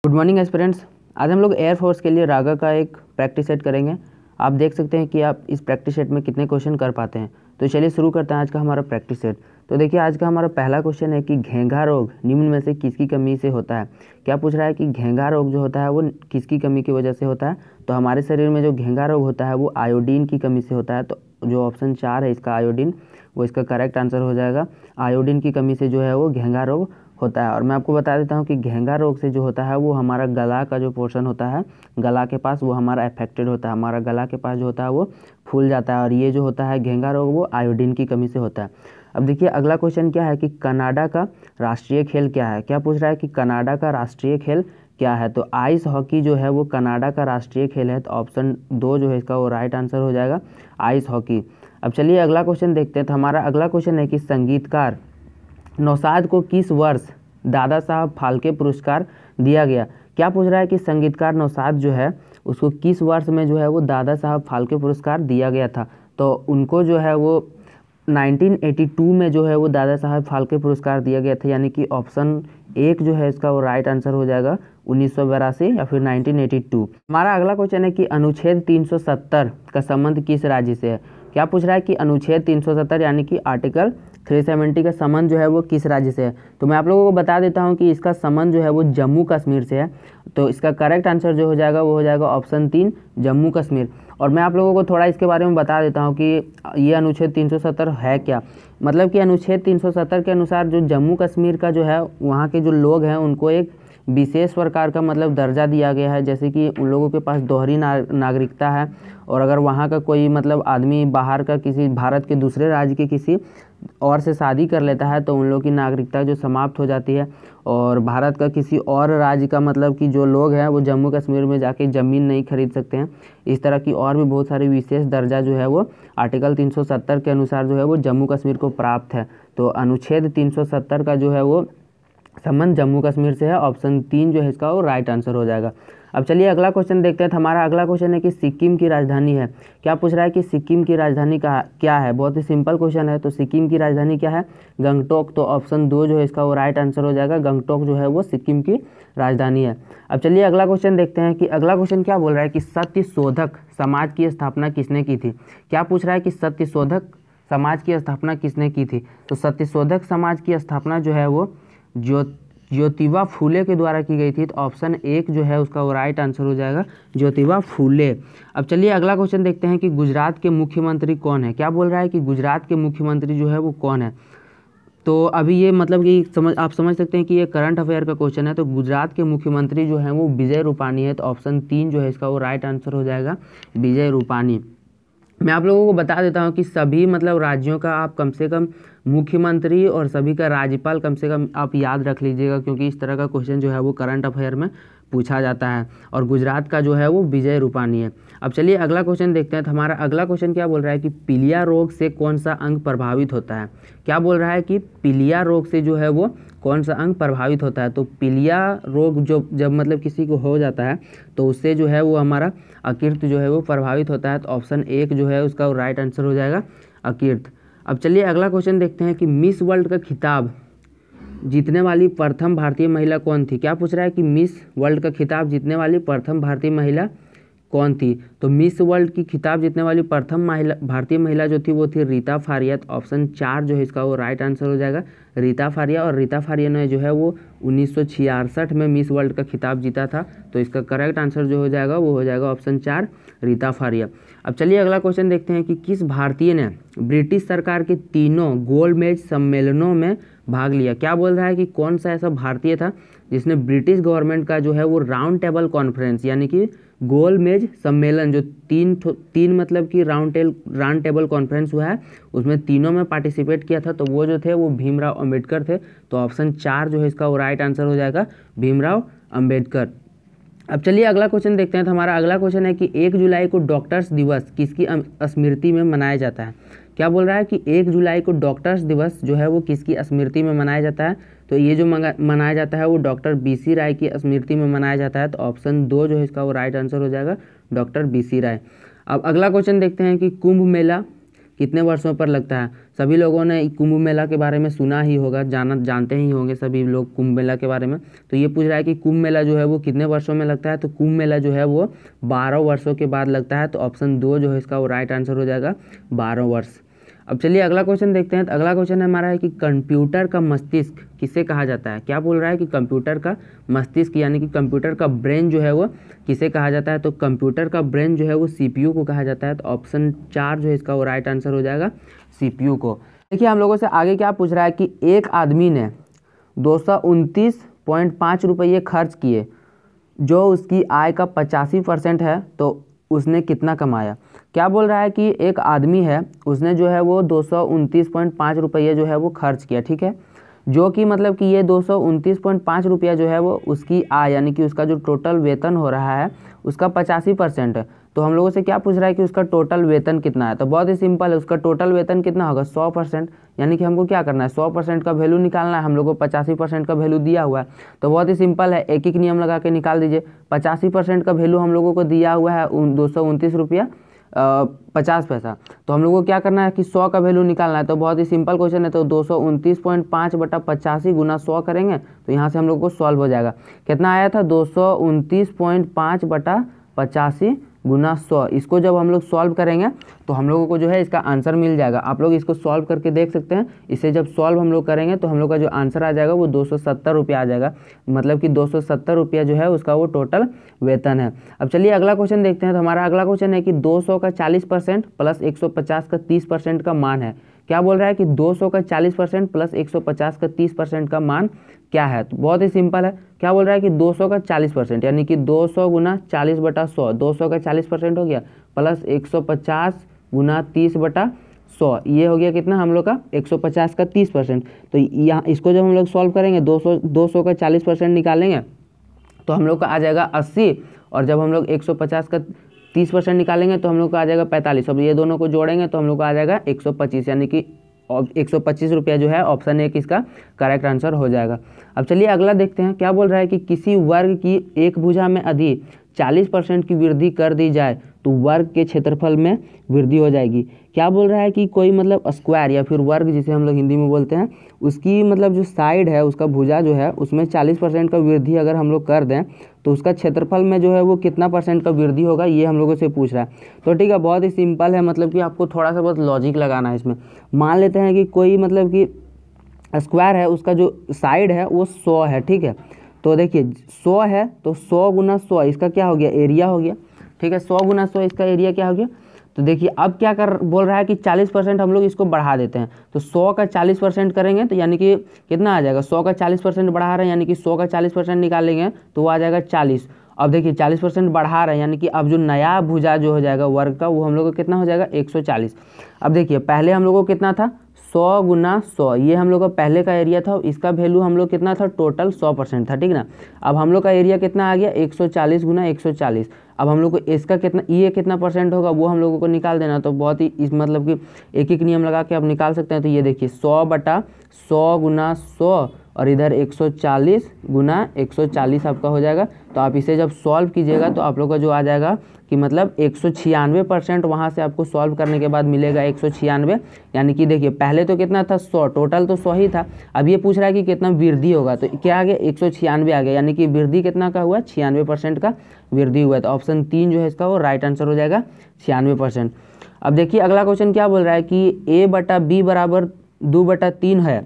Good morning aspirants. आज हम लोग एयरफोर्स के लिए रागा का एक प्रैक्टिस सेट करेंगे। आप देख सकते हैं कि आप इस प्रैक्टिस सेट में कितने क्वेश्चन कर पाते हैं। तो चलिए शुरू करते हैं आज का हमारा प्रैक्टिस सेट। तो देखिए आज का हमारा पहला क्वेश्चन है कि घेंघा रोग निम्न में से किसकी कमी से होता है। क्या पूछ रहा है कि घेंघा रोग जो होता है वो किसकी कमी की वजह से होता है। तो हमारे शरीर में जो घेंघा रोग होता है वो आयोडीन की कमी से होता है। तो जो ऑप्शन 4 है इसका आयोडीन, वो इसका करेक्ट आंसर हो जाएगा। आयोडीन की कमी से जो है वो घेंघा रोग होता है। और मैं आपको बता देता हूँ कि घेंघा रोग से जो होता है वो हमारा गला का जो पोर्शन होता है, गला के पास, वो हमारा अफेक्टेड होता है। हमारा गला के पास जो होता है वो फूल जाता है। और ये जो होता है घेंघा रोग वो आयोडीन की कमी से होता है। अब देखिए अगला क्वेश्चन क्या है कि कनाडा का राष्ट्रीय खेल क्या है। क्या पूछ रहा है कि कनाडा का राष्ट्रीय खेल क्या है। तो आइस हॉकी जो है वो कनाडा का राष्ट्रीय खेल है। तो ऑप्शन 2 जो है इसका वो राइट आंसर हो जाएगा, आइस हॉकी। अब चलिए अगला क्वेश्चन देखते हैं। तो हमारा अगला क्वेश्चन है कि संगीतकार नौशाद को किस वर्ष दादा साहब फाल्के पुरस्कार दिया गया। क्या पूछ रहा है कि संगीतकार नौशाद जो है उसको किस वर्ष में जो है वो दादा साहब फाल्के पुरस्कार दिया गया था। तो उनको जो है वो 1982 में जो है वो दादा साहब फाल्के पुरस्कार दिया गया था। यानी कि ऑप्शन 1 जो है इसका वो राइट आंसर हो जाएगा 1982 या फिर 1982। हमारा अगला क्वेश्चन है कि अनुच्छेद 370 का संबंध किस राज्य से है। क्या पूछ रहा है कि अनुच्छेद 370 यानी कि आर्टिकल 370 का संबंध जो है वो किस राज्य से है। तो मैं आप लोगों को बता देता हूं कि इसका संबंध जो है वो जम्मू कश्मीर से है। तो इसका करेक्ट आंसर जो हो जाएगा वो हो जाएगा ऑप्शन 3 जम्मू कश्मीर। और मैं आप लोगों को थोड़ा इसके बारे में बता देता हूं कि ये अनुच्छेद 370 है क्या। मतलब कि अनुच्छेद 370 के अनुसार जो जम्मू कश्मीर का जो है वहाँ के जो लोग हैं उनको एक विशेष प्रकार का मतलब दर्जा दिया गया है। जैसे कि उन लोगों के पास दोहरी नागरिकता है। और अगर वहाँ का कोई मतलब आदमी बाहर का किसी भारत के दूसरे राज्य के किसी और से शादी कर लेता है तो उन लोगों की नागरिकता जो समाप्त हो जाती है। और भारत का किसी और राज्य का मतलब कि जो लोग हैं वो जम्मू कश्मीर में जाके ज़मीन नहीं खरीद सकते हैं। इस तरह की और भी बहुत सारी विशेष दर्जा जो है वो आर्टिकल 370 के अनुसार जो है वो जम्मू कश्मीर को प्राप्त है। तो अनुच्छेद 370 का जो है वो संबंध जम्मू कश्मीर से है। ऑप्शन 3 जो है इसका वो राइट आंसर हो जाएगा। अब चलिए अगला क्वेश्चन देखते हैं। हमारा अगला क्वेश्चन है कि सिक्किम की राजधानी है। क्या पूछ रहा है कि सिक्किम की राजधानी क्या है। बहुत ही सिंपल क्वेश्चन है। तो सिक्किम की राजधानी क्या है, गंगटोक। तो ऑप्शन 2 जो है इसका वो राइट आंसर हो जाएगा। गंगटोक जो है वो सिक्किम की राजधानी है। अब चलिए अगला क्वेश्चन देखते हैं कि अगला क्वेश्चन क्या बोल रहा है कि सत्यशोधक समाज की स्थापना किसने की थी। क्या पूछ रहा है कि सत्यशोधक समाज की स्थापना किसने की थी। तो सत्यशोधक समाज की स्थापना जो है वो ज्योतिबा फूले के द्वारा की गई थी। तो ऑप्शन 1 जो है उसका वो राइट आंसर हो जाएगा, ज्योतिबा फूले। अब चलिए अगला क्वेश्चन देखते हैं कि गुजरात के मुख्यमंत्री कौन है। क्या बोल रहा है कि गुजरात के मुख्यमंत्री जो है वो कौन है। तो अभी ये मतलब कि आप समझ सकते हैं कि ये करंट अफेयर का क्वेश्चन है। तो गुजरात के मुख्यमंत्री जो हैं वो विजय रूपानी है। तो ऑप्शन 3 जो है इसका वो राइट आंसर हो जाएगा, विजय रूपानी। मैं आप लोगों को बता देता हूं कि सभी मतलब राज्यों का आप कम से कम मुख्यमंत्री और सभी का राज्यपाल कम से कम आप याद रख लीजिएगा, क्योंकि इस तरह का क्वेश्चन जो है वो करंट अफेयर में पूछा जाता है। और गुजरात का जो है वो विजय रूपानी है। अब चलिए अगला क्वेश्चन देखते हैं। तो हमारा अगला क्वेश्चन क्या बोल रहा है कि पीलिया रोग से कौन सा अंग प्रभावित होता है। क्या बोल रहा है कि पीलिया रोग से जो है वो कौन सा अंग प्रभावित होता है। तो पीलिया रोग जब मतलब किसी को हो जाता है तो उससे जो है वो हमारा अकीर्त जो है वो प्रभावित होता है। तो ऑप्शन 1 जो है उसका राइट आंसर हो जाएगा, अकीर्त। अब चलिए अगला क्वेश्चन देखते हैं कि मिस वर्ल्ड का खिताब जीतने वाली प्रथम भारतीय महिला कौन थी। क्या पूछ रहा है कि मिस वर्ल्ड का खिताब जीतने वाली प्रथम भारतीय महिला कौन थी। तो मिस वर्ल्ड की खिताब जीतने वाली प्रथम भारतीय महिला जो थी वो थी रीता फारिया। तो ऑप्शन 4 जो है इसका वो राइट आंसर हो जाएगा, रीता फारिया। और रीता फारिया ने जो है वो 1966 में मिस वर्ल्ड का खिताब जीता था। तो इसका करेक्ट आंसर जो हो जाएगा वो हो जाएगा ऑप्शन 4, रीता फारिया। अब चलिए अगला क्वेश्चन देखते हैं कि किस भारतीय ने ब्रिटिश सरकार के तीनों गोलमेज सम्मेलनों में भाग लिया। क्या बोल रहा है कि कौन सा ऐसा भारतीय था जिसने ब्रिटिश गवर्नमेंट का जो है वो राउंड टेबल कॉन्फ्रेंस यानी कि गोलमेज सम्मेलन जो तीन मतलब कि राउंड टेबल कॉन्फ्रेंस हुआ है उसमें तीनों में पार्टिसिपेट किया था। तो वो जो थे वो भीमराव अंबेडकर थे। तो ऑप्शन 4 जो है इसका वो राइट आंसर हो जाएगा, भीमराव अंबेडकर। अब चलिए अगला क्वेश्चन देखते हैं। तो हमारा अगला क्वेश्चन है कि 1 जुलाई को डॉक्टर्स दिवस किसकी स्मृति में मनाया जाता है। क्या बोल रहा है कि 1 जुलाई को डॉक्टर्स दिवस जो है वो किसकी स्मृति में मनाया जाता है। तो ये जो मनाया जाता है वो डॉक्टर बीसी राय की स्मृति में मनाया जाता है। तो ऑप्शन 2 जो है इसका वो राइट आंसर हो जाएगा, डॉक्टर बीसी राय। अब अगला क्वेश्चन देखते हैं कि कुंभ मेला कितने वर्षों पर लगता है। सभी लोगों ने कुंभ मेला के बारे में सुना ही होगा, जानते ही होंगे सभी लोग कुंभ मेला के बारे में। तो ये पूछ रहा है कि कुंभ मेला जो है वो कितने वर्षों में लगता है। तो कुंभ मेला जो है वो 12 वर्षों के बाद लगता है। तो ऑप्शन 2 जो है इसका वो राइट आंसर हो जाएगा, 12 वर्ष। अब चलिए अगला क्वेश्चन देखते हैं। तो अगला क्वेश्चन हमारा है कि कंप्यूटर का मस्तिष्क किसे कहा जाता है। क्या बोल रहा है कि कंप्यूटर का मस्तिष्क यानी कि कंप्यूटर का ब्रेन जो है वो किसे कहा जाता है। तो कंप्यूटर का ब्रेन जो है वो CPU को कहा जाता है। तो ऑप्शन 4 जो है इसका वो राइट आंसर हो जाएगा, CPU को। देखिए हम लोगों से आगे क्या पूछ रहा है कि एक आदमी ने 229.5 रुपये खर्च किए, जो उसकी आय का 85% है, तो उसने कितना कमाया। क्या बोल रहा है कि एक आदमी है, उसने जो है वो 229.5 रुपये जो है वो खर्च किया, ठीक है, जो कि मतलब कि ये 229.5 रुपया जो है वो उसकी आय यानी कि उसका जो टोटल वेतन हो रहा है उसका 85% है। तो हम लोगों से क्या पूछ रहा है कि उसका टोटल वेतन कितना है। तो बहुत ही सिंपल है, उसका टोटल वेतन कितना होगा, 100%। यानी कि हमको क्या करना है, 100% का वैल्यू निकालना है। हम लोग को 85% का वैल्यू दिया हुआ है, तो बहुत ही सिंपल है, एक एक नियम लगा के निकाल दीजिए। 85% का वैल्यू हम लोगों को दिया हुआ है 229 रुपया 50 पैसा। तो हम लोग को क्या करना है कि 100 का वैल्यू निकालना है। तो बहुत ही सिंपल क्वेश्चन है। तो 229.5 बटा 85 गुना 100 करेंगे तो यहाँ से हम लोग को सॉल्व हो जाएगा। कितना आया था, 229.5 बटा 85 गुना 100। इसको जब हम लोग सॉल्व करेंगे तो हम लोगों को जो है इसका आंसर मिल जाएगा। आप लोग इसको सॉल्व करके देख सकते हैं। इसे जब सॉल्व हम लोग करेंगे तो हम लोग का जो आंसर आ जाएगा वो 270 रुपया आ जाएगा। मतलब कि 270 रुपया जो है उसका वो टोटल वेतन है। अब चलिए अगला क्वेश्चन देखते हैं। तो हमारा अगला क्वेश्चन है कि 200 का 40% प्लस 150 का 30% का मान है। क्या बोल रहा है कि 200 का 40% प्लस 150 का 30% का मान क्या है। तो बहुत ही सिंपल है। क्या बोल रहा है कि 200 का 40% यानी कि 200 गुना 40 बटा 100, 200 का 40% हो गया, प्लस 150 गुना 30 बटा 100, ये हो गया कितना हम लोग का 150 का 30%। तो यहाँ इसको जब हम लोग सॉल्व करेंगे 200 का 40% निकालेंगे तो हम लोग का आ जाएगा 80, और जब हम लोग 150 का 30% निकालेंगे तो हम लोग का आ जाएगा 45। अब ये दोनों को जोड़ेंगे तो हम लोग का आ जाएगा 125, यानी कि 125 रुपया जो है ऑप्शन 1 इसका करेक्ट आंसर हो जाएगा। अब चलिए अगला देखते हैं। क्या बोल रहा है कि किसी वर्ग की एक भुजा में यदि 40% की वृद्धि कर दी जाए तो वर्ग के क्षेत्रफल में वृद्धि हो जाएगी। क्या बोल रहा है कि कोई मतलब स्क्वायर या फिर वर्ग जिसे हम लोग हिंदी में बोलते हैं, उसकी मतलब जो साइड है उसका भुजा जो है उसमें 40% का वृद्धि अगर हम लोग कर दें तो उसका क्षेत्रफल में जो है वो कितना % का वृद्धि होगा, ये हम लोगों से पूछ रहा है। तो ठीक है, बहुत ही सिंपल है, मतलब कि आपको थोड़ा सा बहुत लॉजिक लगाना है इसमें। मान लेते हैं कि कोई मतलब कि स्क्वायर है, उसका जो साइड है वो 100 है, ठीक है। तो देखिए 100 है तो 100 गुना 100 इसका क्या हो गया, एरिया हो गया, ठीक है। 100 गुना 100 इसका एरिया क्या हो गया। तो देखिए अब क्या बोल रहा है कि 40% हम लोग इसको बढ़ा देते हैं। तो 100 का 40% करेंगे तो यानी कि कितना आ जाएगा, 100 का 40% बढ़ा रहे हैं यानी कि 100 का 40% निकालेंगे तो वो आ जाएगा 40। अब देखिए 40% बढ़ा रहे हैं यानी कि अब जो नया भुजा जो हो जाएगा वर्ग का वो हम लोग को कितना हो जाएगा 140। अब देखिए पहले हम लोग को कितना था 100 गुना 100, ये हम लोग का पहले का एरिया था, इसका वैल्यू हम लोग कितना था टोटल 100% था, ठीक ना। अब हम लोग का एरिया कितना आ गया 140 गुना 140। अब हम लोग को इसका कितना, ये कितना % होगा वो हम लोगों को निकाल देना। तो बहुत ही इस मतलब कि एक एक नियम लगा के आप निकाल सकते हैं। तो ये देखिए 100 बटा 100 गुना 100 और इधर 140 गुना 140 आपका हो जाएगा। तो आप इसे जब सॉल्व कीजिएगा तो आप लोग का जो आ जाएगा कि मतलब 196% वहाँ से आपको सॉल्व करने के बाद मिलेगा 196। यानी कि देखिए पहले तो कितना था 100, टोटल तो 100 ही था। अब ये पूछ रहा है कि कितना वृद्धि होगा, तो क्या आ गया 196 आ गया, यानी कि वृद्धि कितना का हुआ 96% का वृद्धि हुआ है। तो ऑप्शन 3 जो है इसका वो राइट आंसर हो जाएगा 96%। अब देखिए अगला क्वेश्चन क्या बोल रहा है कि a बटा b बराबर 2/3 है,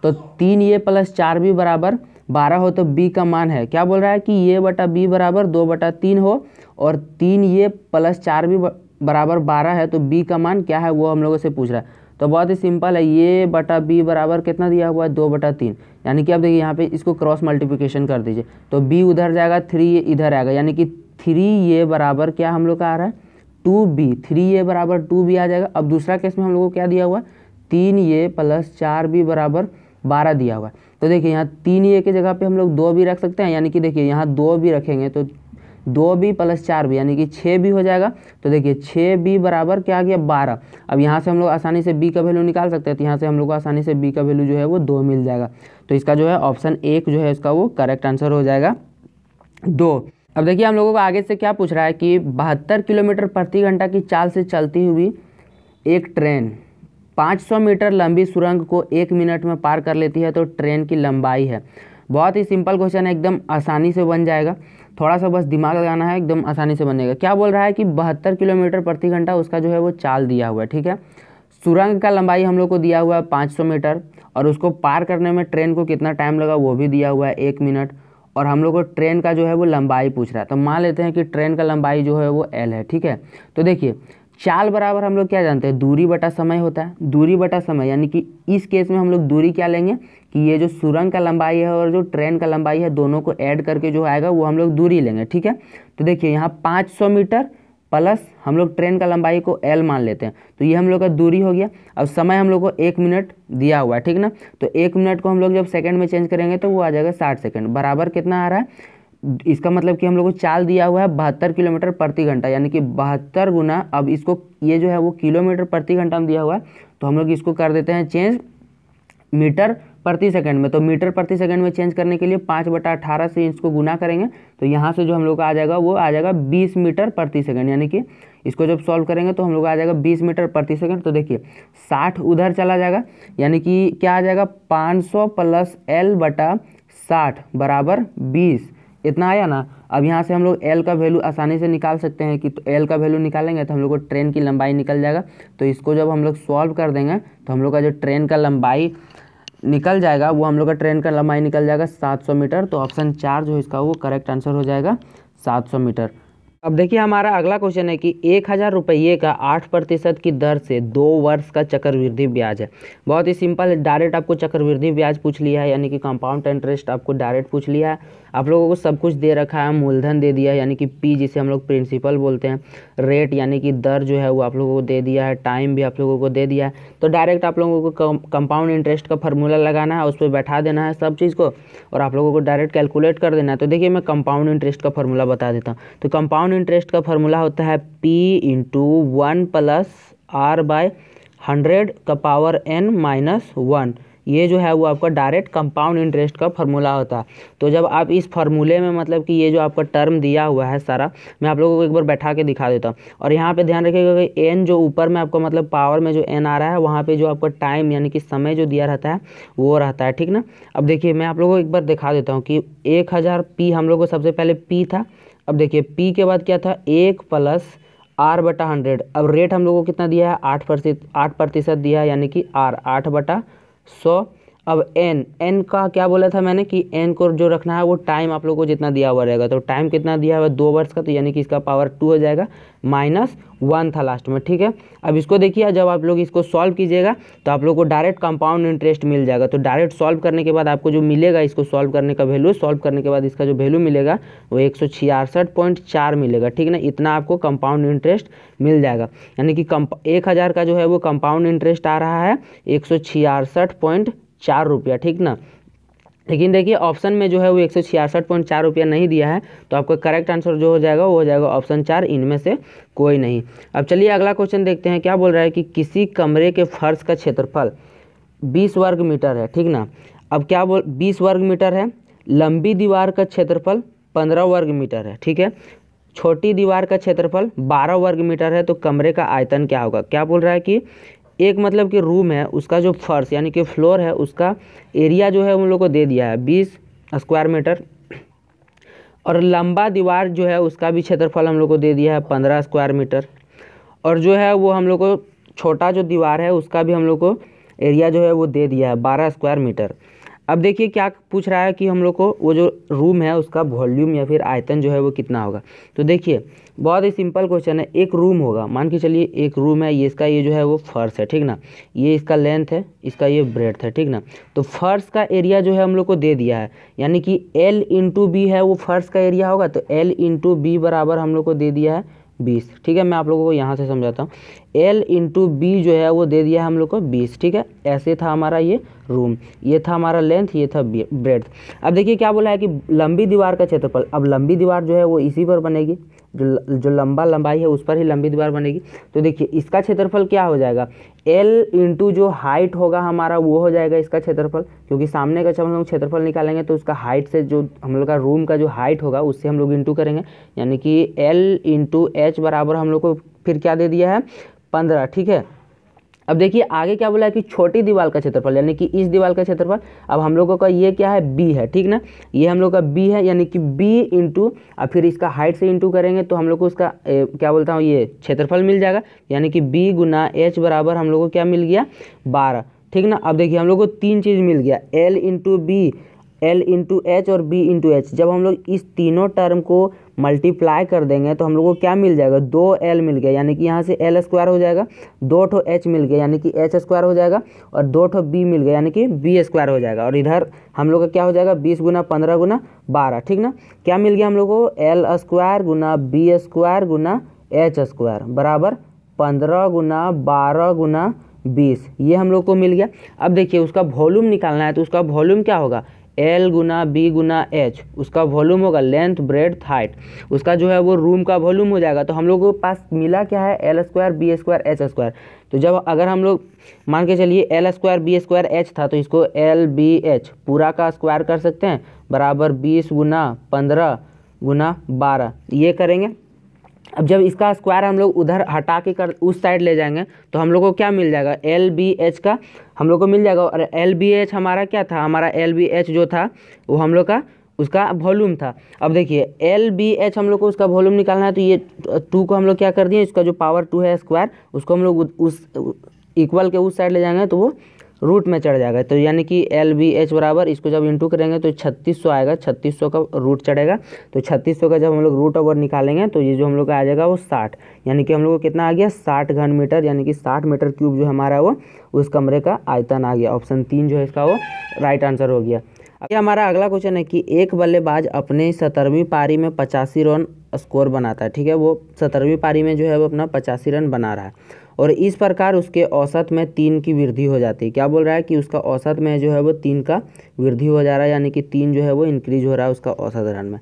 तो 3a प्लस 4b बराबर 12 हो तो b का मान है। क्या बोल रहा है कि a बटा b बराबर 2/3 हो और 3a प्लस 4b बराबर 12 है तो b का मान क्या है वो हम लोगों से पूछ रहा है। तो बहुत ही सिंपल है, a बटा b बराबर कितना दिया हुआ है 2/3, यानी कि अब देखिए यहाँ पे इसको क्रॉस मल्टीप्लिकेशन कर दीजिए तो b उधर जाएगा 3a इधर आएगा, यानी कि 3a बराबर क्या हम लोग का आ रहा है 2b, 3a बराबर 2b आ जाएगा। अब दूसरा केस में हम लोगों को क्या दिया हुआ है 3a प्लस 4b बराबर 12 दिया हुआ है। तो देखिए यहाँ 3a की जगह पे हम लोग 2 भी रख सकते हैं, यानी कि देखिए यहाँ 2 भी रखेंगे तो 2b प्लस 4b यानी कि 6b हो जाएगा। तो देखिए 6b बराबर क्या आ गया 12। अब यहाँ से हम लोग आसानी से b का वैल्यू निकाल सकते हैं, तो यहाँ से हम लोग को आसानी से b का वैल्यू जो है वो 2 मिल जाएगा। तो इसका जो है ऑप्शन 1 जो है इसका वो करेक्ट आंसर हो जाएगा 2। अब देखिए हम लोगों को आगे से क्या पूछ रहा है कि 72 किलोमीटर प्रति घंटा की चाल से चलती हुई एक ट्रेन 500 मीटर लंबी सुरंग को 1 मिनट में पार कर लेती है तो ट्रेन की लंबाई है। बहुत ही सिंपल क्वेश्चन है, एकदम आसानी से बन जाएगा, थोड़ा सा बस दिमाग लगाना है, एकदम आसानी से बनेगा। क्या बोल रहा है कि 72 किलोमीटर प्रति घंटा उसका जो है वो चाल दिया हुआ है, ठीक है। सुरंग का लंबाई हम लोग को दिया हुआ है 500 मीटर, और उसको पार करने में ट्रेन को कितना टाइम लगा वो भी दिया हुआ है 1 मिनट, और हम लोग को ट्रेन का जो है वो लंबाई पूछ रहा है। तो मान लेते हैं कि ट्रेन का लंबाई जो है वो L है, ठीक है। तो देखिए चाल बराबर हम लोग क्या जानते हैं, दूरी बटा समय होता है। दूरी बटा समय यानी कि इस केस में हम लोग दूरी क्या लेंगे कि ये जो सुरंग का लंबाई है और जो ट्रेन का लंबाई है दोनों को ऐड करके जो आएगा वो हम लोग दूरी लेंगे, ठीक है। तो देखिए यहाँ 500 मीटर प्लस हम लोग ट्रेन का लंबाई को L मान लेते हैं, तो ये हम लोग का दूरी हो गया। अब समय हम लोग को 1 मिनट दिया हुआ है, ठीक ना। तो 1 मिनट को हम लोग जब सेकंड में चेंज करेंगे तो वो आ जाएगा 60 सेकंड, बराबर कितना आ रहा है, इसका मतलब कि हम लोग को चाल दिया हुआ है 72 किलोमीटर प्रति घंटा, यानी कि 72 गुना, अब इसको ये जो है वो किलोमीटर प्रति घंटा में दिया हुआ है, तो हम लोग इसको कर देते हैं चेंज मीटर प्रति सेकंड में। तो मीटर प्रति सेकंड में चेंज करने के लिए 5/18 से इसको गुना करेंगे, तो यहाँ से जो हम लोग का आ जाएगा वो आ जाएगा 20 मीटर प्रति सेकंड, यानी कि इसको जब सॉल्व करेंगे तो हम लोग आ जाएगा 20 मीटर प्रति सेकंड। तो देखिए 60 उधर चला जाएगा, यानी कि क्या आ जाएगा 500 प्लस L/60 बराबर 20, इतना आया ना। अब यहाँ से हम लोग L का वैल्यू आसानी से निकाल सकते हैं कि तो L का वैल्यू निकालेंगे तो हम लोग को ट्रेन की लंबाई निकल जाएगा। तो इसको जब हम लोग सॉल्व कर देंगे तो हम लोग का जो ट्रेन का लंबाई निकल जाएगा वो हम लोग का ट्रेन का लंबाई निकल जाएगा 700 मीटर। तो ऑप्शन 4 जो है इसका वो करेक्ट आंसर हो जाएगा 700 मीटर। अब देखिए हमारा अगला क्वेश्चन है कि 1000 रुपये का 8% की दर से 2 वर्ष का चक्रवृद्धि ब्याज है। बहुत ही सिंपल है, डायरेक्ट आपको चक्रवृद्धि ब्याज पूछ लिया है, यानी कि कंपाउंड इंटरेस्ट आपको डायरेक्ट पूछ लिया है। आप लोगों को सब कुछ दे रखा है, मूलधन दे दिया है यानी कि P जिसे हम लोग प्रिंसिपल बोलते हैं, रेट यानी कि दर जो है वो आप लोगों को दे दिया है, टाइम भी आप लोगों को दे दिया है। तो डायरेक्ट आप लोगों को कंपाउंड इंटरेस्ट का फार्मूला लगाना है, उस पर बैठा देना है सब चीज़ को, और आप लोगों को डायरेक्ट कैलकुलेट कर देना है। तो देखिए मैं कंपाउंड इंटरेस्ट का फार्मूला बता देता हूँ। तो कंपाउंड इंटरेस्ट का फार्मूला होता है P × 1 + R/100 का पावर n-1। ये जो है वो आपका डायरेक्ट कंपाउंड इंटरेस्ट का फार्मूला होता है। तो जब आप इस फार्मूले में मतलब कि ये जो आपका टर्म दिया हुआ है सारा, मैं आप लोगों को एक बार बैठा के दिखा देता हूँ। और यहाँ पे ध्यान रखिएगा कि n जो ऊपर में आपका मतलब पावर में जो n आ रहा है, वहाँ पे जो आपका टाइम यानी कि समय जो दिया रहता है वो रहता है, ठीक ना। अब देखिए मैं आप लोगों को एक बार दिखा देता हूँ कि 1000 P हम लोग को सबसे पहले P था। अब देखिए P के बाद क्या था 1 + R/100। अब रेट हम लोगों को कितना दिया है 8% दिया है, यानी कि R 8/100। अब n का क्या बोला था मैंने कि n को जो रखना है वो टाइम आप लोगों को जितना दिया हुआ रहेगा। तो टाइम कितना दिया हुआ है 2 वर्ष का, तो यानी कि इसका पावर 2 हो जाएगा, -1 था लास्ट में, ठीक है। अब इसको देखिए जब आप लोग इसको सॉल्व कीजिएगा तो आप लोग को डायरेक्ट कंपाउंड इंटरेस्ट मिल जाएगा। तो डायरेक्ट सॉल्व करने के बाद आपको जो मिलेगा, इसको सॉल्व करने का वैल्यू, सॉल्व करने के बाद इसका जो वैल्यू मिलेगा वो 166.4 मिलेगा, ठीक ना। इतना आपको कंपाउंड इंटरेस्ट मिल जाएगा, यानी कि 1000 का जो है वो कंपाउंड इंटरेस्ट आ रहा है 166.4 रुपया, ठीक ना। लेकिन देखिए ऑप्शन में जो है वो 166.4 रुपया नहीं दिया है, तो आपका करेक्ट आंसर जो हो जाएगा वो हो जाएगा ऑप्शन 4, इनमें से कोई नहीं। अब चलिए अगला क्वेश्चन देखते हैं। क्या बोल रहा है कि किसी कमरे के फर्श का क्षेत्रफल 20 वर्ग मीटर है, ठीक ना। अब क्या 20 वर्ग मीटर है, लंबी दीवार का क्षेत्रफल 15 वर्ग मीटर है, ठीक है। छोटी दीवार का क्षेत्रफल 12 वर्ग मीटर है, तो कमरे का आयतन क्या होगा। क्या बोल रहा है कि एक मतलब कि रूम है, उसका जो फर्श यानी कि फ्लोर है, उसका एरिया जो है उन लोग को दे दिया है 20 स्क्वायर मीटर, और लंबा दीवार जो है उसका भी क्षेत्रफल हम लोग को दे दिया है 15 स्क्वायर मीटर, और जो है वो हम लोग को छोटा जो दीवार है उसका भी हम लोग को एरिया जो है वो दे दिया है 12 स्क्वायर मीटर। अब देखिए क्या पूछ रहा है कि हम लोग को वो जो रूम है उसका वॉल्यूम या फिर आयतन जो है वो कितना होगा। तो देखिए बहुत ही सिंपल क्वेश्चन है। एक रूम होगा, मान के चलिए एक रूम है, ये इसका ये जो है वो फर्श है, ठीक ना। ये इसका लेंथ है, इसका ये ब्रेड्थ है, ठीक ना। तो फर्श का एरिया जो है हम लोग को दे दिया है, यानी कि L × B है वो फर्श का एरिया होगा। तो L × B बराबर हम लोग को दे दिया है 20, ठीक है। मैं आप लोगों को यहाँ से समझाता हूँ। L × B जो है वो दे दिया है हम लोग को 20, ठीक है। ऐसे था हमारा ये रूम, ये था हमारा लेंथ, ये था ब्रेड्थ। अब देखिए क्या बोला है कि लंबी दीवार का क्षेत्रफल। अब लंबी दीवार जो है वो इसी पर बनेगी, जो लंबाई है उस पर ही लंबी दीवार बनेगी। तो देखिए इसका क्षेत्रफल क्या हो जाएगा, L × जो हाइट होगा हमारा वो हो जाएगा इसका क्षेत्रफल, क्योंकि सामने का जब हम लोग क्षेत्रफल निकालेंगे तो उसका हाइट से जो हम लोग का रूम का जो हाइट होगा उससे हम लोग इंटू करेंगे, यानी कि L × H बराबर हम लोग को फिर क्या दे दिया है 15, ठीक है। अब देखिए आगे क्या बोला है कि छोटी दीवार का क्षेत्रफल, यानी कि इस दीवार का क्षेत्रफल। अब हम लोगों का ये क्या है, बी है, ठीक ना, ये हम लोग का बी है, यानी कि बी इंटू, अब फिर इसका हाइट से इंटू करेंगे तो हम लोग को उसका क्या बोलता हूँ, ये क्षेत्रफल मिल जाएगा, यानी कि बी गुना एच बराबर हम लोग को क्या मिल गया, 12, ठीक ना। अब देखिए हम लोग को तीन चीज़ मिल गया, L into B, L into H और बी इंटू एच। जब हम लोग इस तीनों टर्म को मल्टीप्लाई कर देंगे तो हम लोग को क्या मिल जाएगा, 2l मिल गया, यानी कि यहाँ से l स्क्वायर हो जाएगा, 2 ठो h मिल गया यानी कि h स्क्वायर हो जाएगा, और 2 ठो b मिल गया यानी कि b स्क्वायर हो जाएगा। और इधर हम लोग का क्या हो जाएगा, 20 गुना 15 गुना 12, ठीक ना। क्या मिल गया हम लोग को, l स्क्वायर गुना b स्क्वायर गुना h स्क्वायर बराबर 15 गुना 12 गुना 20, ये हम लोग को मिल गया। अब देखिए उसका वॉल्यूम निकालना है, तो उसका वॉल्यूम क्या होगा, L गुना बी गुना एच, उसका वॉल्यूम होगा लेंथ ब्रेड्थ हाइट, उसका जो है वो रूम का वॉल्यूम हो जाएगा। तो हम लोगों के पास मिला क्या है, L square B square H square. तो जब अगर हम लोग मान के चलिए L square B square H था, तो इसको एल बी एच पूरा का स्क्वायर कर सकते हैं, बराबर 20 गुना 15 गुना 12, ये करेंगे। अब जब इसका स्क्वायर हम लोग उधर हटा के कर उस साइड ले जाएंगे तो हम लोग को क्या मिल जाएगा, एल बी एच का हम लोग को मिल जाएगा। और एल बी एच हमारा क्या था, हमारा एल बी एच जो था वो हम लोग का उसका वॉल्यूम था। अब देखिए एल बी एच हम लोग को उसका वॉल्यूम निकालना है, तो ये 2 को हम लोग क्या कर दिए, इसका जो पावर 2 है स्क्वायर, उसको हम लोग उस इक्वल के उस साइड ले जाएंगे तो वो रूट में चढ़ जाएगा। तो यानी कि एल बी एच बराबर इसको जब इंटू करेंगे तो 3600 आएगा, 3600 का रूट चढ़ेगा। तो 3600 का जब हम लोग रूट ओवर निकालेंगे तो ये जो हम लोग का आ जाएगा वो 60, यानी कि हम लोग को कितना आ गया, 60 घन मीटर, यानी कि 60 मीटर क्यूब जो हमारा वो उस कमरे का आयतन आ गया। ऑप्शन 3 जो है इसका वो राइट आंसर हो गया। ये हमारा अगला क्वेश्चन है कि एक बल्लेबाज अपने 17वीं पारी में 85 रन स्कोर बनाता है, ठीक है, वो 17वीं पारी में जो है वो अपना 85 रन बना रहा है, और इस प्रकार उसके औसत में 3 की वृद्धि हो जाती है। क्या बोल रहा है कि उसका औसत में जो है वो 3 का वृद्धि हो जा रहा है, यानी कि 3 जो है वो इंक्रीज हो रहा है उसका औसत रन में।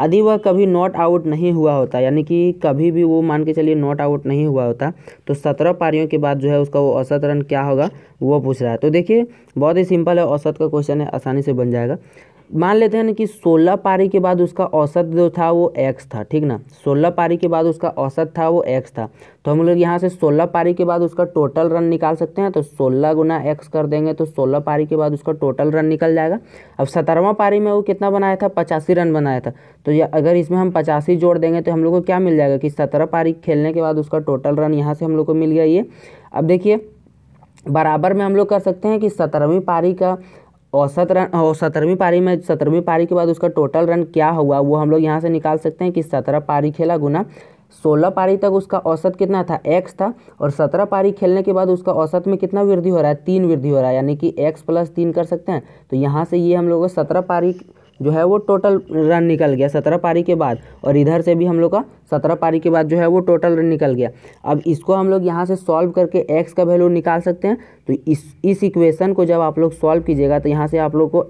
यदि वह कभी नॉट आउट नहीं हुआ होता, यानी कि कभी भी वो मान के चलिए नॉट आउट नहीं हुआ होता, तो 17 पारियों के बाद जो है उसका वो औसत रन क्या होगा वो पूछ रहा है। तो देखिए बहुत ही सिंपल है, औसत का क्वेश्चन है, आसानी से बन जाएगा। मान लेते हैं ना कि 16 पारी के बाद उसका औसत जो था वो x था, ठीक ना, 16 पारी के बाद उसका औसत था वो x था। तो हम लोग यहाँ से 16 पारी के बाद उसका टोटल रन निकाल सकते हैं, तो 16 गुना x कर देंगे तो 16 पारी के बाद उसका टोटल रन निकल जाएगा। अब 17वां पारी में वो कितना बनाया था, 85 रन बनाया था, तो ये अगर इसमें हम 85 जोड़ देंगे तो हम लोग को क्या मिल जाएगा कि 17 पारी खेलने के बाद उसका टोटल रन यहाँ से हम लोग को मिल गया ये। अब देखिए बराबर में हम लोग कर सकते हैं कि 17वीं पारी का औसत रन, और 17वीं पारी में 17वीं पारी के बाद उसका टोटल रन क्या हुआ वो हम लोग यहाँ से निकाल सकते हैं कि 17 पारी खेला गुना 16 पारी तक उसका औसत कितना था, x था, और 17 पारी खेलने के बाद उसका औसत में कितना वृद्धि हो रहा है, 3 वृद्धि हो रहा है, यानी कि x प्लस 3 कर सकते हैं। तो यहाँ से ये हम लोग को 17 पारी जो है वो टोटल रन निकल गया 17 पारी के बाद, और इधर से भी हम लोग का 17 पारी के बाद जो है वो टोटल रन निकल गया। अब इसको हम लोग यहाँ से सॉल्व करके x का वैल्यू निकाल सकते हैं। तो इस इक्वेशन को जब आप लोग सॉल्व कीजिएगा तो यहाँ से आप लोग को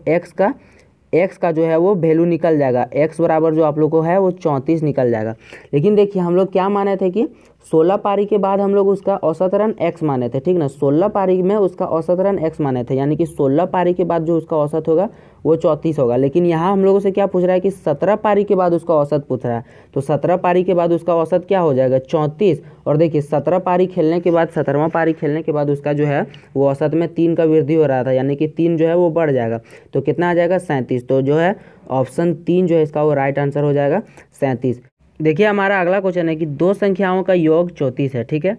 x का जो है वो वैल्यू निकल जाएगा, x बराबर जो आप लोग को है वो 34 निकल जाएगा। लेकिन देखिए हम लोग क्या माने थे कि 16 पारी के बाद हम लोग उसका औसत रन x माने थे, ठीक ना, 16 पारी में उसका औसत रन x माने थे, यानी कि 16 पारी के बाद जो उसका औसत होगा वो 34 होगा। लेकिन यहाँ हम लोगों से क्या पूछ रहा है कि 17 पारी के बाद उसका औसत पूछ रहा है, तो 17 पारी के बाद उसका औसत क्या हो जाएगा, 34। और देखिए 17 पारी खेलने के बाद 17वां पारी खेलने के बाद उसका जो है वो औसत में 3 का वृद्धि हो रहा था, यानी कि 3 जो है वो बढ़ जाएगा, तो कितना आ जाएगा 37। तो जो है ऑप्शन 3 जो है इसका वो राइट आंसर हो जाएगा 37। देखिए हमारा अगला क्वेश्चन है कि 2 संख्याओं का योग 34 है, ठीक है,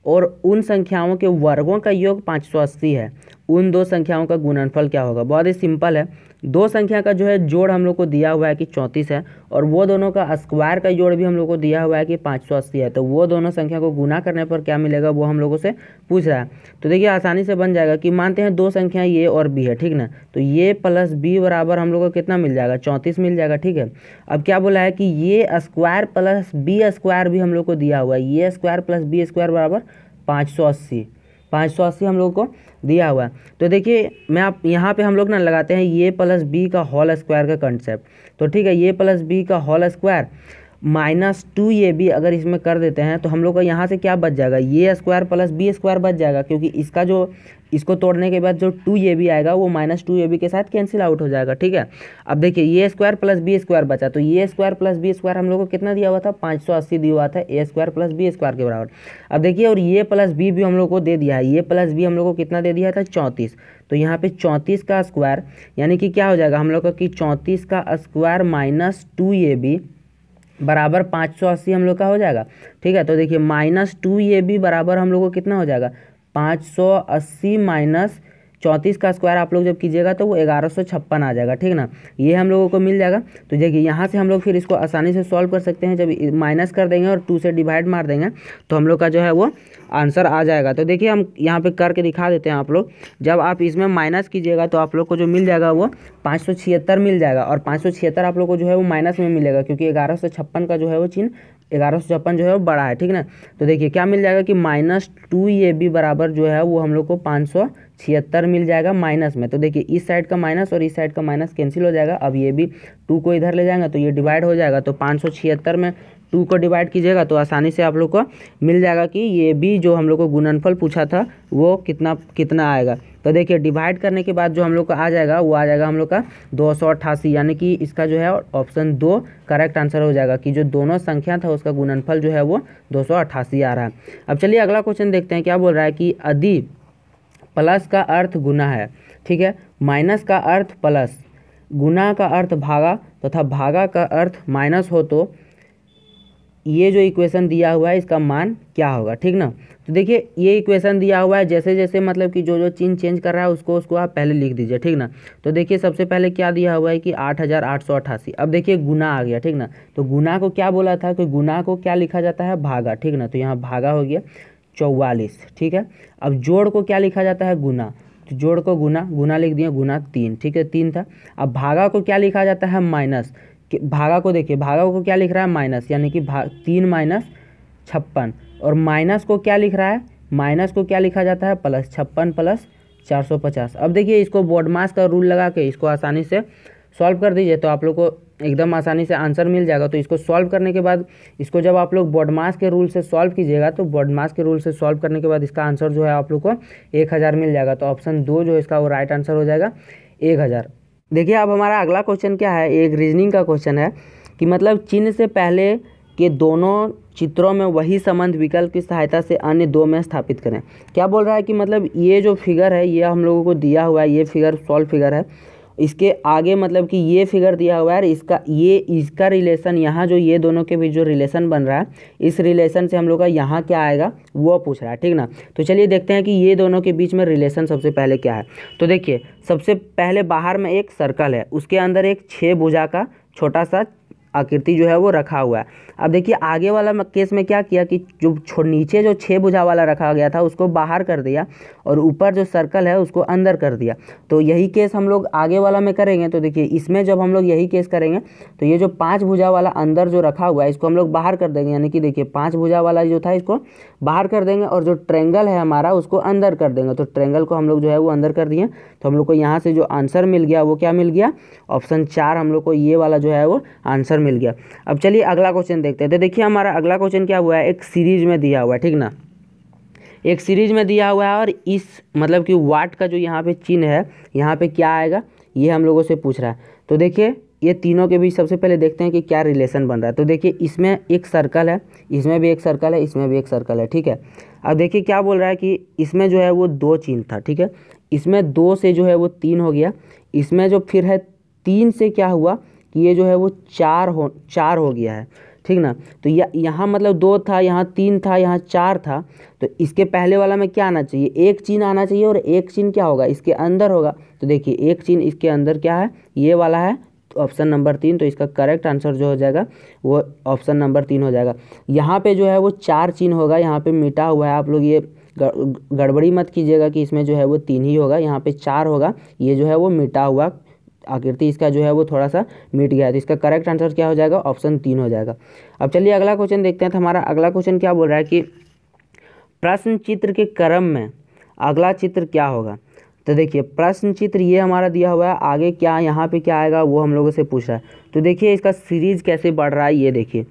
और उन संख्याओं के वर्गों का योग 580 है, उन 2 संख्याओं का गुणनफल क्या होगा। बहुत ही सिंपल है, 2 संख्या का जो है जोड़ हम लोग को दिया हुआ है कि 34 है, और वो दोनों का स्क्वायर का जोड़ भी हम लोग को दिया हुआ है कि 580 है। तो वो दोनों संख्या को गुना करने पर क्या मिलेगा वो हम लोगों से पूछ रहा है। तो देखिए आसानी से बन जाएगा कि मानते हैं 2 संख्या ए और बी है, ठीक ना, तो ये प्लस बी बराबर हम लोग को कितना मिल जाएगा, 34 मिल जाएगा, ठीक है। अब क्या बोला है कि ये स्क्वायर प्लस बी स्क्वायर भी हम लोग को दिया हुआ है, ये स्क्वायर प्लस बी स्क्वायर बराबर 580 हम लोग को दिया हुआ है। तो देखिए मैं आप यहाँ पे हम लोग ना लगाते हैं ये प्लस बी का होल स्क्वायर का कंसेप्ट। तो ठीक है, ये प्लस बी का होल स्क्वायर, -2ab अगर इसमें कर देते हैं तो हम लोग का यहाँ से क्या बच जाएगा, ये स्क्वायर प्लस बी स्क्वायर बच जाएगा, क्योंकि इसका जो इसको तोड़ने के बाद जो 2ab आएगा वो -2ab के साथ कैंसिल आउट हो जाएगा। ठीक है, अब देखिए ये स्क्वायर प्लस बी स्क्वायर बचा, तो ये स्क्वायर प्लस बी स्क्वायर हम लोग को कितना दिया हुआ था, 580 दिया हुआ था, ए स्क्वायर प्लस बी स्क्वायर के बराबर। अब देखिए और ये प्लस बी भी हम लोग को दे दिया है, ये प्लस बी हम लोग को कितना दे दिया था, 34। तो यहाँ पे 34 का स्क्वायर यानी कि क्या हो जाएगा हम लोग का कि 34 का स्क्वायर -2ab बराबर 580 हम लोग का हो जाएगा। ठीक है, तो देखिए -2ab बराबर हम लोग को कितना हो जाएगा, 580 माइनस 34 का स्क्वायर आप लोग जब कीजिएगा तो वो 1156 आ जाएगा। ठीक ना, ये हम लोगों को मिल जाएगा। तो देखिए यहाँ से हम लोग फिर इसको आसानी से सॉल्व कर सकते हैं, जब माइनस कर देंगे और 2 से डिवाइड मार देंगे तो हम लोग का जो है वो आंसर आ जाएगा। तो देखिए हम यहाँ पे करके दिखा देते हैं आप लोग, जब आप इसमें माइनस कीजिएगा तो आप लोग को जो मिल जाएगा वो 576 मिल जाएगा, और 576 आप लोग को जो है वो माइनस में मिलेगा, क्योंकि 1156 का जो है वो चिन्ह 1156 जो है वो बड़ा है। ठीक ना, तो देखिए क्या मिल जाएगा कि -2ab बराबर जो है वो हम लोग को 576 मिल जाएगा माइनस में। तो देखिए इस साइड का माइनस और इस साइड का माइनस कैंसिल हो जाएगा, अब ये भी 2 को इधर ले जाएंगे तो ये डिवाइड हो जाएगा, तो 576 में 2 को डिवाइड कीजिएगा तो आसानी से आप लोग को मिल जाएगा कि ये भी जो हम लोग को गुणनफल पूछा था वो कितना कितना आएगा। तो देखिए डिवाइड करने के बाद जो हम लोग का आ जाएगा वो आ जाएगा हम लोग का 288, यानी कि इसका जो है ऑप्शन 2 करेक्ट आंसर हो जाएगा, कि जो दोनों संख्या था उसका गुणनफल जो है वो 288 आ रहा है। अब चलिए अगला क्वेश्चन देखते हैं, क्या बोल रहा है कि यदि प्लस का अर्थ गुना है, ठीक है, माइनस का अर्थ प्लस, गुना का अर्थ भागा तथा भागा का अर्थ माइनस हो तो ये जो इक्वेशन दिया हुआ है इसका मान क्या होगा। ठीक ना, तो देखिए ये इक्वेशन दिया हुआ है, जैसे जैसे मतलब कि जो जो चिन्ह चेंज कर रहा है उसको आप पहले लिख दीजिए। ठीक ना, तो देखिए सबसे पहले क्या दिया हुआ है कि 8888। अब देखिए गुना आ गया। ठीक ना, तो गुना को क्या बोला था कि गुना को क्या लिखा जाता है, भागा। ठीक ना, तो यहाँ भागा हो गया 44। ठीक है, अब जोड़ को क्या लिखा जाता है, गुना, तो जोड़ को गुना लिख दिया, गुना 3। ठीक है, 3 था। अब भागा को क्या लिखा जाता है, माइनस, भागा को देखिए, भागा को क्या लिख रहा है, माइनस, यानी कि 3 माइनस 56, और माइनस को क्या लिख रहा है, माइनस को क्या लिखा जाता है, प्लस, 56 प्लस 450। अब देखिए इसको बॉडमास का रूल लगा के इसको आसानी से सॉल्व कर दीजिए तो आप लोग को एकदम आसानी से आंसर मिल जाएगा। तो इसको सॉल्व करने के बाद इसको जब आप लोग बॉडमास के रूल से सॉल्व कीजिएगा तो बॉडमास के रूल से सॉल्व करने के बाद इसका आंसर जो है आप लोग को 1000 मिल जाएगा। तो ऑप्शन 2 जो इसका वो राइट आंसर हो जाएगा 1000। देखिए अब हमारा अगला क्वेश्चन क्या है, एक रीजनिंग का क्वेश्चन है कि मतलब चिन्ह से पहले के दोनों चित्रों में वही संबंध विकल्प की सहायता से अन्य 2 में स्थापित करें। क्या बोल रहा है कि मतलब ये जो फिगर है ये हम लोगों को दिया हुआ है, ये फिगर सॉल्व फिगर है, इसके आगे मतलब कि ये फिगर दिया हुआ है, इसका रिलेशन यहाँ जो ये दोनों के बीच जो रिलेशन बन रहा है इस रिलेशन से हम लोग का यहाँ क्या आएगा वो पूछ रहा है। ठीक ना, तो चलिए देखते हैं कि ये दोनों के बीच में रिलेशन सबसे पहले क्या है। तो देखिए सबसे पहले बाहर में एक सर्कल है, उसके अंदर एक 6 भुजा का छोटा सा आकृति जो है वो रखा हुआ है। अब देखिए आगे वाला केस में क्या किया कि जो नीचे जो 6 भुजा वाला रखा गया था उसको बाहर कर दिया और ऊपर जो सर्कल है उसको अंदर कर दिया। तो यही केस हम लोग आगे वाला में करेंगे। तो देखिए इसमें जब हम लोग यही केस करेंगे तो ये जो 5 भुजा वाला अंदर जो रखा हुआ है इसको हम लोग बाहर कर देंगे, यानी कि देखिए 5 भुजा वाला जो था इसको बाहर कर देंगे और जो ट्रेंगल है हमारा उसको अंदर कर देंगे। तो ट्रेंगल को हम लोग जो है वो अंदर कर दिए, तो हम लोग को यहाँ से जो आंसर मिल गया वो क्या मिल गया, ऑप्शन 4 हम लोग को ये वाला जो है वो आंसर मिल गया। अब चलिए अगला क्वेश्चन देखते हैं। तो देखिए हमारा अगला क्वेश्चन क्या हुआ है, एक सीरीज में दिया हुआ है। ठीक ना, एक सीरीज में दिया हुआ है और इस मतलब कि वाट का जो यहाँ पे चिन्ह है यहाँ पे क्या आएगा ये हम लोगों से पूछ रहा है। तो देखिए ये तीनों के बीच सबसे पहले देखते हैं कि क्या रिलेशन बन रहा है। तो देखिए इसमें एक सर्कल है, इसमें भी एक सर्कल है, इसमें भी एक सर्कल है। ठीक है, अब देखिए क्या बोल रहा है कि इसमें जो है वो 2 चिन्ह था। ठीक है, इसमें 2 से जो है वो 3 हो गया, इसमें जो फिर है 3 से क्या हुआ कि ये जो है वो 4 हो गया है। ठीक ना, तो यहाँ मतलब 2 था, यहाँ 3 था, यहाँ 4 था, तो इसके पहले वाला में क्या आना चाहिए, एक चिन्ह आना चाहिए और एक चिन्ह क्या होगा इसके अंदर होगा। तो देखिए एक चिन्ह इसके अंदर क्या है, ये वाला है, तो ऑप्शन नंबर 3, तो इसका करेक्ट आंसर जो हो जाएगा वो ऑप्शन नंबर 3 हो जाएगा। यहाँ पे जो है वो 4 चिन्ह होगा, यहाँ पे मिटा हुआ है, आप लोग ये गड़बड़ी मत कीजिएगा कि इसमें जो है वो 3 ही होगा, यहाँ पे 4 होगा, ये जो है वो मिटा हुआ आकृति इसका जो है वो थोड़ा सा मिट गया है। तो इसका करेक्ट आंसर क्या हो जाएगा, ऑप्शन 3 हो जाएगा। अब चलिए अगला क्वेश्चन देखते हैं। तो हमारा अगला क्वेश्चन क्या बोल रहा है कि प्रश्न चित्र के क्रम में अगला चित्र क्या होगा। तो देखिए प्रश्न चित्र ये हमारा दिया हुआ है, आगे क्या यहाँ पे क्या आएगा वो हम लोगों से पूछ रहा है। तो देखिए इसका सीरीज कैसे बढ़ रहा है, ये देखिए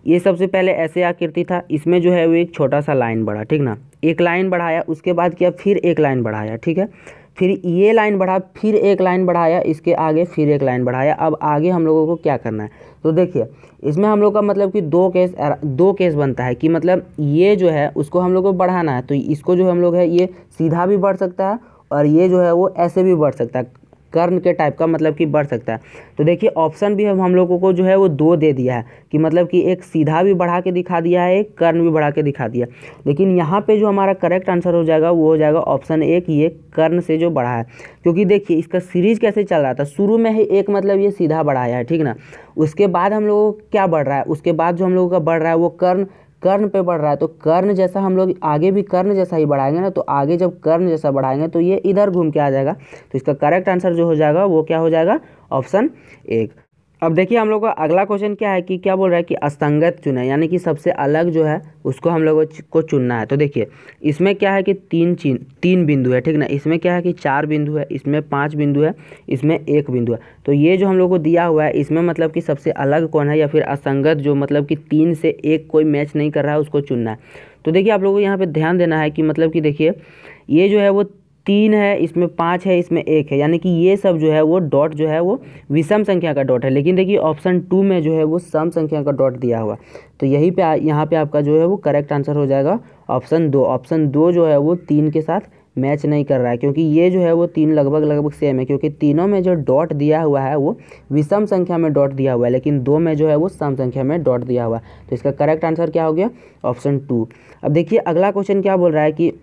ये सबसे पहले ऐसे आकृति था, इसमें जो है वो एक छोटा सा लाइन बढ़ा, ठीक ना, एक लाइन बढ़ाया, उसके बाद किया फिर एक लाइन बढ़ाया, ठीक है, फिर ये लाइन बढ़ा, फिर एक लाइन बढ़ाया, इसके आगे फिर एक लाइन बढ़ाया। अब आगे हम लोगों को क्या करना है, तो देखिए इसमें हम लोग का मतलब कि दो केस बनता है कि मतलब ये जो है उसको हम लोग को बढ़ाना है, तो इसको जो हम लोग है ये सीधा भी बढ़ सकता है और ये जो है वो ऐसे भी बढ़ सकता है, कर्ण के टाइप का मतलब कि बढ़ सकता है। तो देखिए ऑप्शन भी हम लोगों को जो है वो 2 दे दिया है कि मतलब कि एक सीधा भी बढ़ा के दिखा दिया है, एक कर्ण भी बढ़ा के दिखा दिया। लेकिन यहाँ पे जो हमारा करेक्ट आंसर हो जाएगा वो हो जाएगा ऑप्शन 1, ये कर्ण से जो बढ़ा है। क्योंकि देखिए इसका सीरीज कैसे चल रहा था, शुरू में ही एक मतलब ये सीधा बढ़ाया है, ठीक ना, उसके बाद हम लोगों को क्या बढ़ रहा है, उसके बाद जो हम लोगों का बढ़ रहा है वो कर्ण पे बढ़ रहा है। तो कर्ण जैसा हम लोग आगे भी कर्ण जैसा ही बढ़ाएंगे ना, तो आगे जब कर्ण जैसा बढ़ाएंगे तो ये इधर घूम के आ जाएगा। तो इसका करेक्ट आंसर जो हो जाएगा वो क्या हो जाएगा, ऑप्शन 1। अब देखिए हम लोग का अगला क्वेश्चन क्या है कि क्या बोल रहा है कि असंगत चुने, यानी कि सबसे अलग जो है उसको हम लोगों को चुनना है। तो देखिए इसमें क्या है कि तीन बिंदु है, ठीक ना, इसमें क्या है कि 4 बिंदु है, इसमें 5 बिंदु है, इसमें 1 बिंदु है। तो ये जो हम लोग को दिया हुआ है इसमें मतलब कि सबसे अलग कौन है या फिर असंगत जो मतलब कि 3 से 1 कोई मैच नहीं कर रहा है उसको चुनना है। तो देखिए आप लोगों को यहाँ पे ध्यान देना है कि मतलब कि देखिए ये जो है वो 3 है, इसमें 5 है, इसमें 1 है, यानी कि ये सब जो है वो डॉट जो है वो विषम संख्या का डॉट है। लेकिन देखिए ऑप्शन 2 में जो है वो सम संख्या का डॉट दिया हुआ, तो यहीं पे यहाँ पे आपका जो है वो करेक्ट आंसर हो जाएगा ऑप्शन 2। ऑप्शन 2 जो है वो 3 के साथ मैच नहीं कर रहा है, क्योंकि ये जो है वो 3 लगभग सेम है, क्योंकि तीनों में जो डॉट दिया हुआ है वो विषम संख्या में डॉट दिया हुआ है, लेकिन 2 में जो है वो सम संख्या में डॉट दिया हुआ है। तो इसका करेक्ट आंसर क्या हो गया, ऑप्शन 2। अब देखिए अगला क्वेश्चन क्या बोल रहा है कि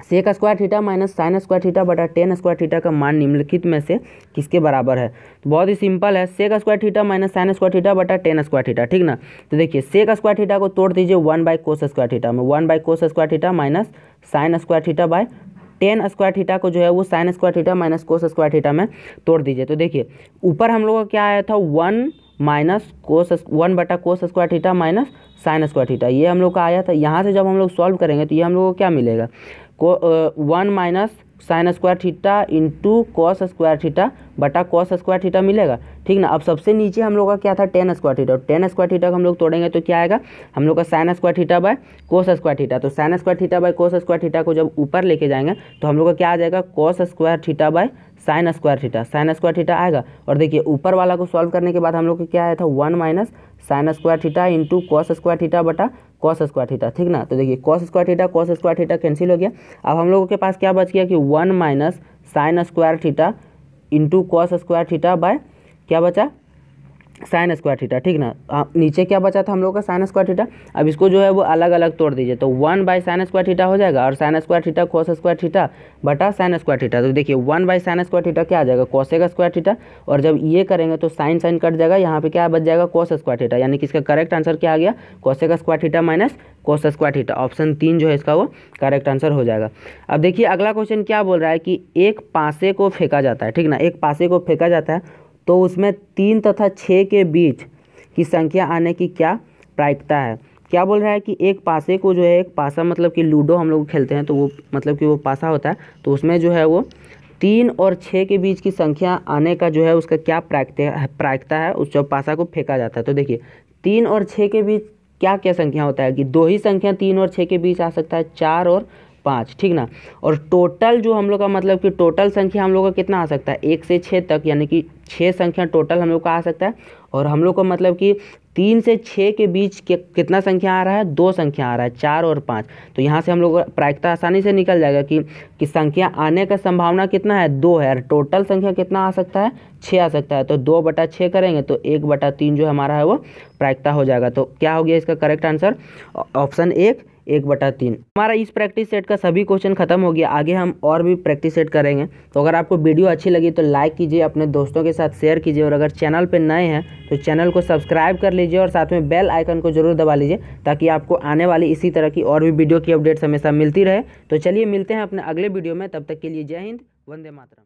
sec square theta minus sine square theta बटा टेन स्क्वायर थीटा का मान निम्नलिखित में से किसके बराबर है। तो बहुत ही सिंपल है, sec square theta minus sine square theta बटा टेन स्क्वायर थीटा, ठीक ना। तो देखिए सेक स्क्वायर थीटा को तोड़ दीजिए 1/कोस स्क्वायर थीटा में, 1/कोस square theta minus sine square theta by ten square theta को जो है वो sine square theta minus cos square theta में तोड़ दीजिए। तो देखिए ऊपर हम लोग का क्या आया था 1/कोस square theta minus sine square theta, ये हम लोग का आया था। यहाँ से जब हम लोग सॉल्व करेंगे तो ये हम लोग को क्या मिलेगा, 1 minus sine square theta into cos square theta बटा कॉस स्क्वायर थीटा मिलेगा, ठीक ना। अब सबसे नीचे हम लोग का क्या था 10 स्क्वायर थीटा, 10 स्क्वायर थीटा को हम लोग तोड़ेंगे तो क्या आएगा हम लोग का sine square theta by cos square theta. तो sine square theta by cos square theta को जब ऊपर लेके जाएंगे तो हम लोग का क्या आ जाएगा cos square theta by sine square theta, sign square theta आएगा। और देखिए ऊपर वाला को सॉल्व करने के बाद हम लोग को क्या आया था 1 minus sine square theta into cos square theta बटा कॉस स्क्वायर थीटा, ठीक ना। तो देखिए कॉस स्क्वायर थीटा कैंसिल हो गया। अब हम लोगों के पास क्या बच गया कि 1 minus sine square theta into cos square theta bye क्या बचा साइन स्क्वायर थीटा, ठीक ना। नीचे क्या बचा था हम लोग का साइन स्क्वायर थीटा। अब इसको जो है वो अलग अलग तोड़ दीजिए, तो 1/साइन स्क्वायर थीटा हो जाएगा और sign square theta cos square theta बटा साइन स्क्वायर थीटा। तो देखिए 1/साइन स्क्वायर थीटा क्या आ जाएगा कॉसेक स्क्वायर थीटा, और जब ये करेंगे तो साइन साइन कट जाएगा, यहाँ पे क्या बच जाएगा कॉस स्क्वायर थीटा, यानी कि इसका करेक्ट आंसर क्या आ गया cosec square theta minus cos square theta. Option 3 जो है इसका वो करेक्ट आंसर हो जाएगा। अब देखिए अगला क्वेश्चन क्या बोल रहा है कि एक पासे को फेंका जाता है, ठीक ना, एक पासे को फेंका जाता है तो उसमें 3 तथा 6 के बीच की संख्या आने की क्या प्रायिकता है। क्या बोल रहा है कि एक पासे को जो है, एक पासा मतलब कि लूडो हम लोग खेलते हैं तो वो मतलब कि वो पासा होता है, तो उसमें जो है वो 3 और 6 के बीच की संख्या आने का जो है उसका क्या प्रायिकता है उस जब पासा को फेंका जाता है। तो देखिए 3 और 6 के बीच क्या क्या संख्या होता है कि 2 ही संख्या 3 और 6 के बीच आ सकता है, 4 और 5, ठीक ना। और टोटल जो हम लोग का मतलब कि टोटल संख्या हम लोग का कितना आ सकता है 1 से 6 तक, यानी कि 6 संख्या टोटल हम लोग का आ सकता है। और हम लोग को मतलब कि 3 से 6 के बीच कितना संख्या आ रहा है 2 संख्या आ रहा है 4 और 5। तो यहाँ से हम लोग प्रायिकता आसानी से निकल जाएगा कि संख्या आने का संभावना कितना है 2 है, और टोटल संख्या कितना आ सकता है 6 आ सकता है। तो 2/6 करेंगे तो 1/3 जो हमारा है वो प्रायिकता हो जाएगा। तो क्या हो गया इसका करेक्ट आंसर ऑप्शन 1/3। हमारा इस प्रैक्टिस सेट का सभी क्वेश्चन खत्म हो गया, आगे हम और भी प्रैक्टिस सेट करेंगे। तो अगर आपको वीडियो अच्छी लगी तो लाइक कीजिए, अपने दोस्तों के साथ शेयर कीजिए, और अगर चैनल पर नए हैं तो चैनल को सब्सक्राइब कर लीजिए और साथ में बेल आइकन को जरूर दबा लीजिए, ताकि आपको आने वाली इसी तरह की और भी वीडियो की अपडेट्स हमेशा मिलती रहे। तो चलिए मिलते हैं अपने अगले वीडियो में, तब तक के लिए जय हिंद, वंदे मातरम।